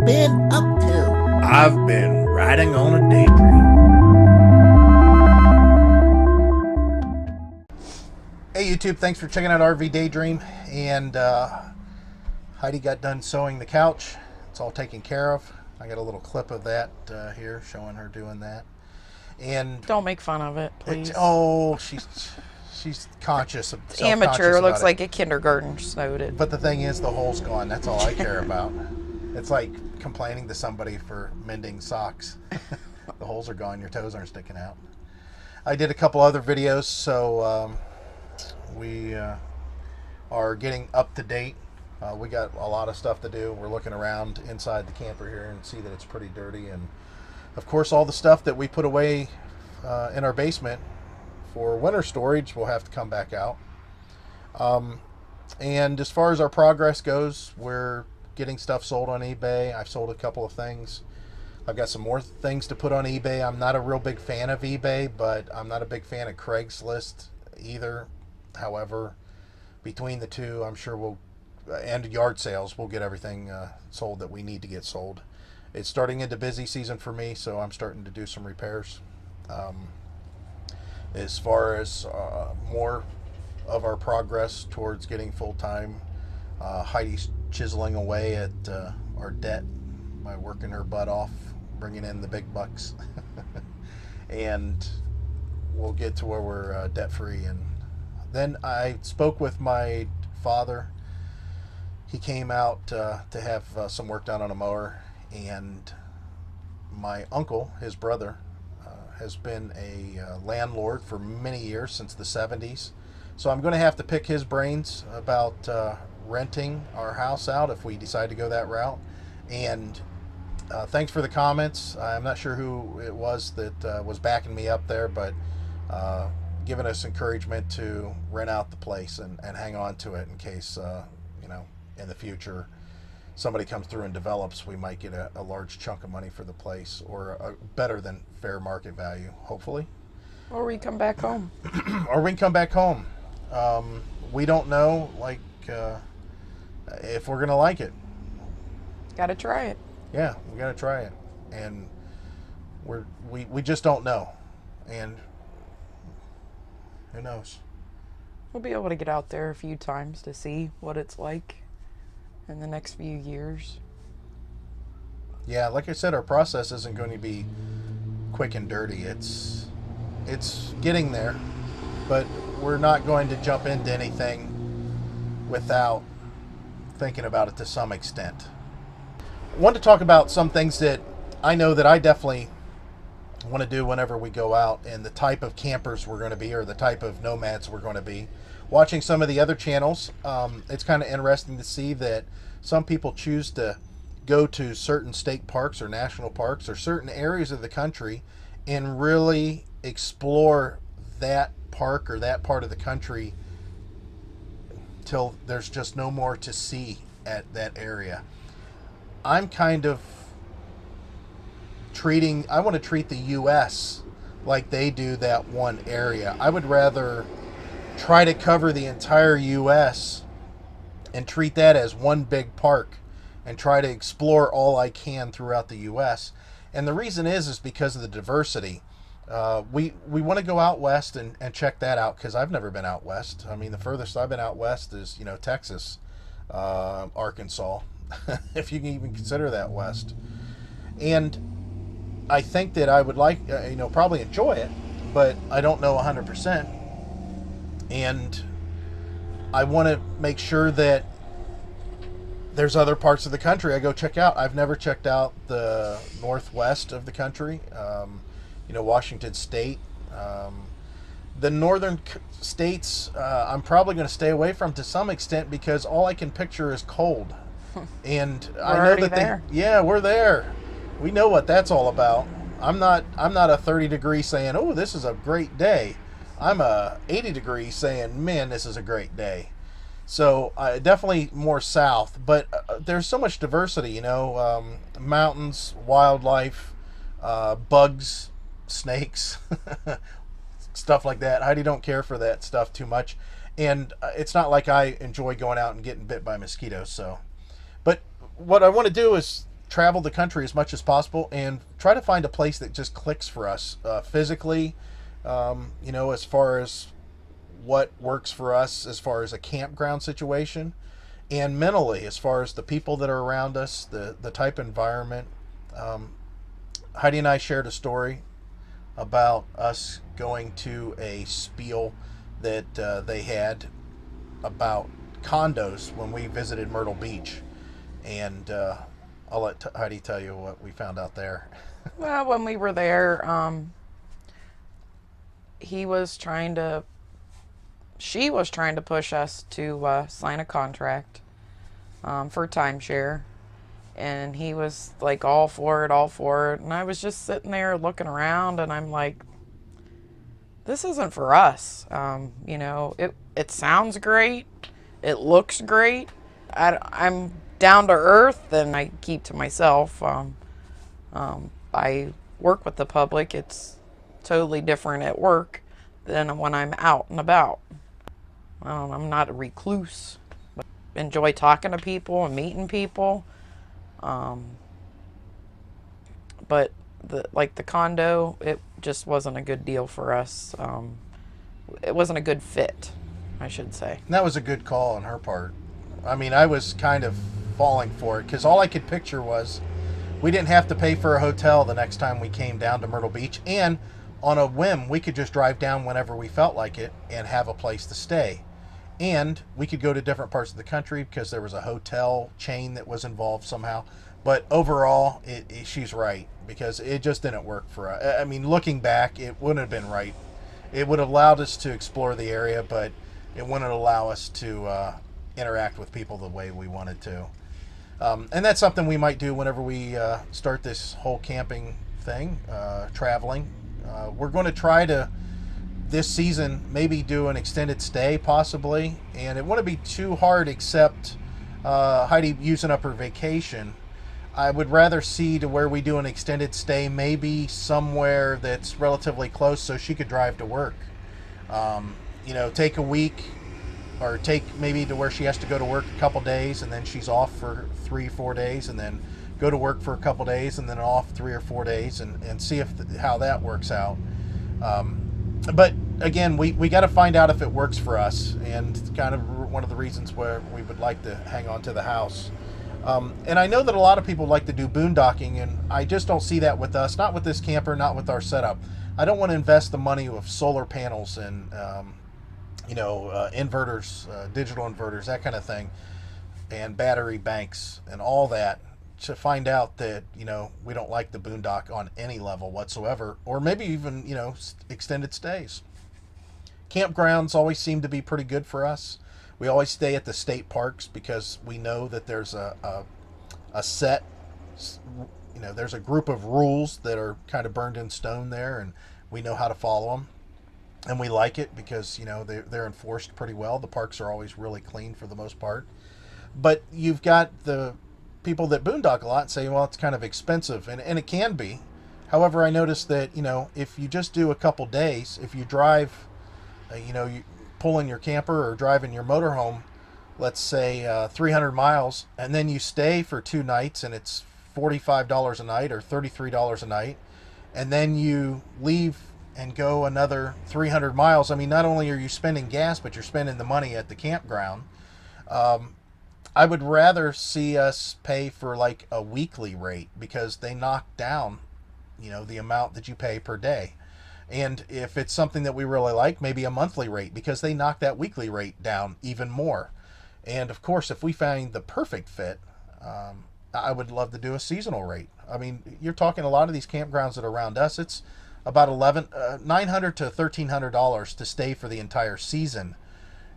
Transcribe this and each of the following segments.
been up to? I've been riding on a daydream. Hey YouTube, thanks for checking out RV Daydream. And Heidi got done sewing the couch. It's all taken care of. I got a little clip of that here showing her doing that. And don't make fun of it, please. She's conscious of amateur. Looks like a kindergarten sewed it. But the thing is, the hole's gone. That's all I care about. It's like complaining to somebody for mending socks. The holes are gone. Your toes aren't sticking out. I did a couple other videos, so we are getting up to date. We got a lot of stuff to do. We're looking around inside the camper here and see that it's pretty dirty. And of course, all the stuff that we put away in our basement for winter storage will have to come back out. And as far as our progress goes, we're getting stuff sold on eBay. I've sold a couple of things. I've got some more things to put on eBay. I'm not a real big fan of eBay, but I'm not a big fan of Craigslist either. However, between the two, I'm sure and yard sales, we'll get everything sold that we need to get sold. It's starting into busy season for me, so I'm starting to do some repairs. As far as more of our progress towards getting full-time, Heidi's chiseling away at our debt by working her butt off, bringing in the big bucks. And we'll get to where we're debt-free. And then I spoke with my father. He came out to have some work done on a mower, and my uncle, his brother, has been a landlord for many years, since the 70s. So I'm going to have to pick his brains about renting our house out if we decide to go that route. And thanks for the comments. I'm not sure who it was that was backing me up there, but giving us encouragement to rent out the place and hang on to it in case, in the future somebody comes through and develops, we might get a large chunk of money for the place, or a better than fair market value, hopefully. Or we come back home. Or we can come back home. We don't know, if we're gonna like it. Gotta try it. Yeah, we gotta try it, and we just don't know, and who knows? We'll be able to get out there a few times to see what it's like in the next few years. Yeah, like I said, our process isn't going to be quick and dirty. It's getting there, but we're not going to jump into anything without thinking about it to some extent. I want to talk about some things that I know that I definitely want to do whenever we go out, and the type of campers we're going to be, or the type of nomads we're going to be. Watching some of the other channels, it's kind of interesting to see that some people choose to go to certain state parks or national parks or certain areas of the country and really explore that park or that part of the country till there's just no more to see at that area. I'm kind of I want to treat the U.S. like they do that one area. I would rather try to cover the entire U.S. and treat that as one big park and try to explore all I can throughout the U.S. And the reason is because of the diversity. We want to go out west and check that out, because I've never been out west. I mean, the furthest I've been out west is, Texas, Arkansas, if you can even consider that west. And I think that I would like, probably enjoy it, but I don't know 100%. And I want to make sure that there's other parts of the country I go check out. I've never checked out the northwest of the country, Washington State. The northern states, I'm probably going to stay away from to some extent, because all I can picture is cold. And I know that we're there. We know what that's all about. I'm not a 30 degree saying, oh, this is a great day. I'm a 80 degree saying, man, this is a great day. So definitely more south, but there's so much diversity, mountains, wildlife, bugs, snakes, stuff like that. Heidi don't care for that stuff too much. And it's not like I enjoy going out and getting bit by mosquitoes. So, but what I want to do is travel the country as much as possible and try to find a place that just clicks for us physically, as far as what works for us as far as a campground situation, and mentally as far as the people that are around us, the type of environment. Heidi and I shared a story about us going to a spiel that they had about condos when we visited Myrtle Beach, and I'll let Heidi tell you what we found out there. Well, when we were there, she was trying to push us to sign a contract for timeshare. And he was like all for it. And I was just sitting there looking around, and I'm like, this isn't for us. It sounds great. It looks great. I'm down to earth, and I keep to myself. I work with the public. It's totally different at work than when I'm out and about. I'm not a recluse. I enjoy talking to people and meeting people. But the condo, it just wasn't a good deal for us. It wasn't a good fit, I should say. And that was a good call on her part. I mean, I was kind of falling for it because all I could picture was we didn't have to pay for a hotel the next time we came down to Myrtle Beach, and on a whim, we could just drive down whenever we felt like it and have a place to stay. And we could go to different parts of the country because there was a hotel chain that was involved somehow. But overall, she's right, because it just didn't work for us. I mean, looking back, it wouldn't have been right. It would have allowed us to explore the area, but it wouldn't allow us to interact with people the way we wanted to. And that's something we might do whenever we start this whole camping thing, traveling. We're going to try to, this season, maybe do an extended stay possibly, and it wouldn't be too hard, except Heidi using up her vacation. I would rather see to where we do an extended stay, maybe somewhere that's relatively close so she could drive to work. Take a week, or take maybe to where she has to go to work a couple days and then she's off for 3-4 days, and then go to work for a couple days and then off 3 or 4 days, and see how that works out. But again, we got to find out if it works for us, and it's kind of one of the reasons where we would like to hang on to the house. And I know that a lot of people like to do boondocking, and I just don't see that with us, not with this camper, not with our setup. I don't want to invest the money with solar panels and inverters, digital inverters, that kind of thing, and battery banks and all that, to find out that we don't like the boondock on any level whatsoever, or maybe even extended stays. Campgrounds always seem to be pretty good for us. We always stay at the state parks because we know that there's a set, there's a group of rules that are kind of burned in stone there, and we know how to follow them. And we like it because, they're enforced pretty well. The parks are always really clean for the most part. But you've got the people that boondock a lot and say, well, it's kind of expensive, and it can be. However, I noticed that, if you just do a couple days, if you drive, you pull in your camper or drive in your motorhome, let's say 300 miles, and then you stay for 2 nights, and it's $45 a night or $33 a night, and then you leave and go another 300 miles. I mean, not only are you spending gas, but you're spending the money at the campground. I would rather see us pay for like a weekly rate, because they knock down, the amount that you pay per day. And if it's something that we really like, maybe a monthly rate, because they knock that weekly rate down even more. And of course, if we find the perfect fit, I would love to do a seasonal rate. I mean, you're talking a lot of these campgrounds that are around us, it's about $900 to $1,300 to stay for the entire season.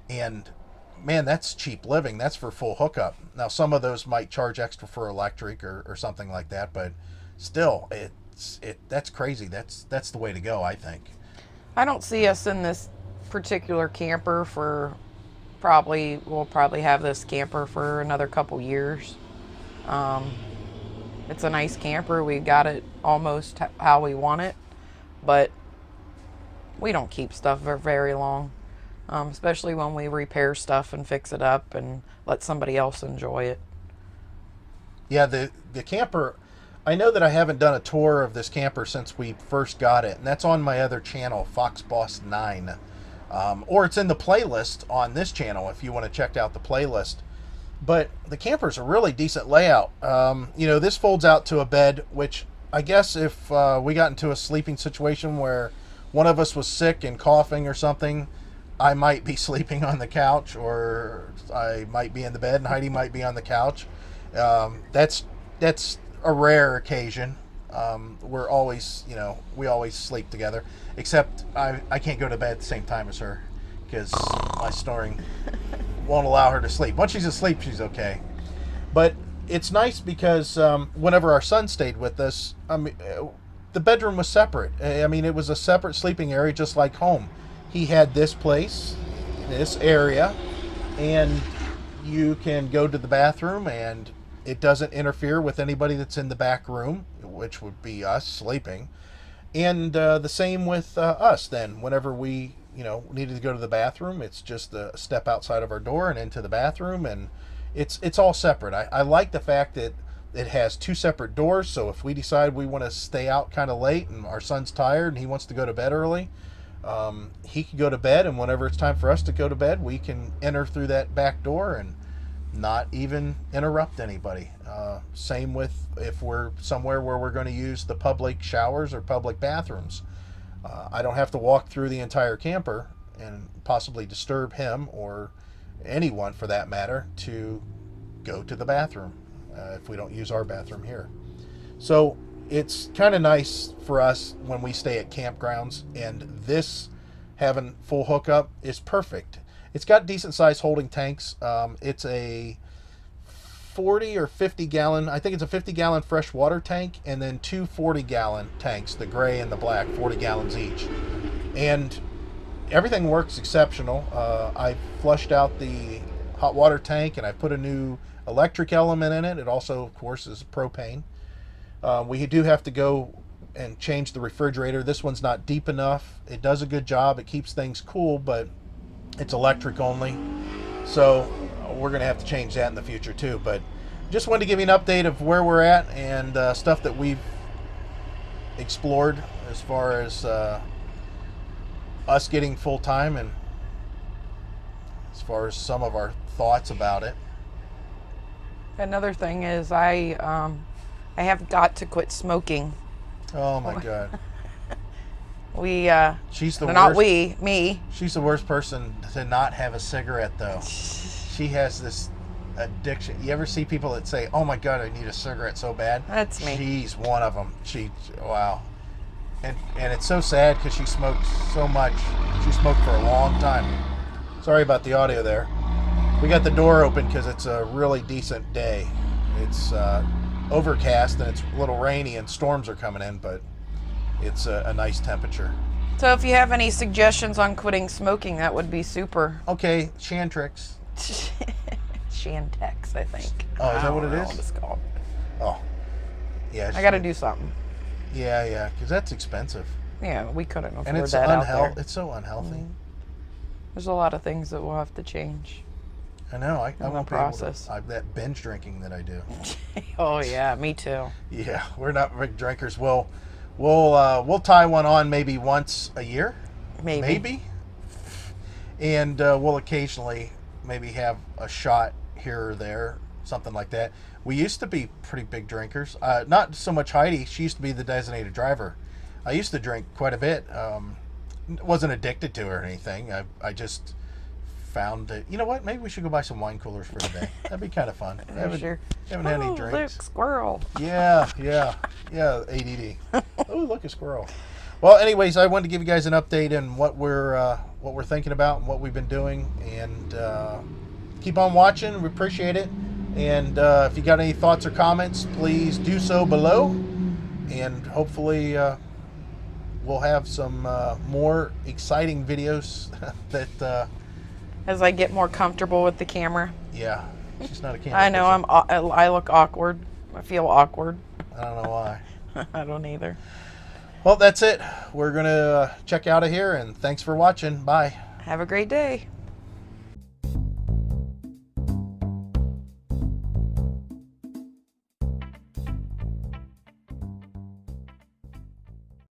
And man, that's cheap living. That's for full hookup. Now, some of those might charge extra for electric or something like that, but still, that's crazy. That's the way to go, I think. I don't see us in this particular camper for we'll probably have this camper for another couple years. It's a nice camper. We got it almost how we want it, but we don't keep stuff for very long, especially when we repair stuff and fix it up and let somebody else enjoy it. Yeah, the camper. I know that I haven't done a tour of this camper since we first got it, and that's on my other channel, Fox Boss 9. Or it's in the playlist on this channel if you want to check out the playlist. But the camper's a really decent layout. This folds out to a bed, which I guess if we got into a sleeping situation where one of us was sick and coughing or something, I might be sleeping on the couch, or I might be in the bed and Heidi might be on the couch. That's a rare occasion. We're always, we always sleep together. Except I can't go to bed at the same time as her because my snoring won't allow her to sleep. Once she's asleep, she's okay. But it's nice because whenever our son stayed with us, the bedroom was separate. It was a separate sleeping area, just like home. He had this place, this area, and you can go to the bathroom, and it doesn't interfere with anybody that's in the back room, which would be us sleeping. And the same with us then. Whenever we, needed to go to the bathroom, it's just a step outside of our door and into the bathroom, and it's all separate. I like the fact that it has two separate doors, so if we decide we want to stay out kind of late and our son's tired and he wants to go to bed early, he can go to bed, and whenever it's time for us to go to bed, we can enter through that back door and not even interrupt anybody. Same with if we're somewhere where we're going to use the public showers or public bathrooms. I don't have to walk through the entire camper and possibly disturb him or anyone for that matter to go to the bathroom if we don't use our bathroom here. So it's kind of nice for us when we stay at campgrounds, and this having full hookup is perfect. It's got decent sized holding tanks. It's a 40 or 50 gallon, I think it's a 50 gallon fresh water tank, and then two 40 gallon tanks, the gray and the black, 40 gallons each. And everything works exceptional. I flushed out the hot water tank and I put a new electric element in it. It also, of course, is propane. We do have to go and change the refrigerator. This one's not deep enough. It does a good job. It keeps things cool, but it's electric only. So we're going to have to change that in the future too. But just wanted to give you an update of where we're at and stuff that we've explored as far as us getting full time, and as far as some of our thoughts about it. Another thing is I have got to quit smoking. Oh my God. She's the worst. Me. She's the worst person to not have a cigarette though. She has this addiction. You ever see people that say, "Oh my God, I need a cigarette so bad"? That's me. She's one of them. Wow. And it's so sad because she smokes so much. She smoked for a long time. Sorry about the audio there. We got the door open because it's a really decent day. It's overcast and it's a little rainy and storms are coming in, but it's a nice temperature. So if you have any suggestions on quitting smoking, that would be super. Okay, Shantrix. Shantex, I think. Oh, is that what it is? What it's called. Oh, yeah. I got to do something. Yeah, because that's expensive. Yeah, we couldn't afford and it's that out there. It's so unhealthy. Mm-hmm. There's a lot of things that we'll have to change. I know. I won't be able to. That binge drinking that I do. Oh yeah, me too. Yeah, we're not big drinkers. We'll tie one on maybe once a year. Maybe. And we'll occasionally maybe have a shot here or there, something like that. We used to be pretty big drinkers. Not so much Heidi. She used to be the designated driver. I used to drink quite a bit. Wasn't addicted to it or anything. I just found that, you know what, maybe we should go buy some wine coolers for today. That'd be kind of fun. Haven't had any drinks. Look, squirrel. Yeah, ADD. Oh, look, a squirrel. Well, anyways, I wanted to give you guys an update on what we're thinking about and what we've been doing, and keep on watching. We appreciate it. And if you got any thoughts or comments, please do so below, and hopefully we'll have some more exciting videos that as I get more comfortable with the camera. Yeah, she's not a camera. I know I look awkward. I feel awkward. I don't know why. I don't either. Well, that's it. We're gonna check out of here, and thanks for watching. Bye. Have a great day.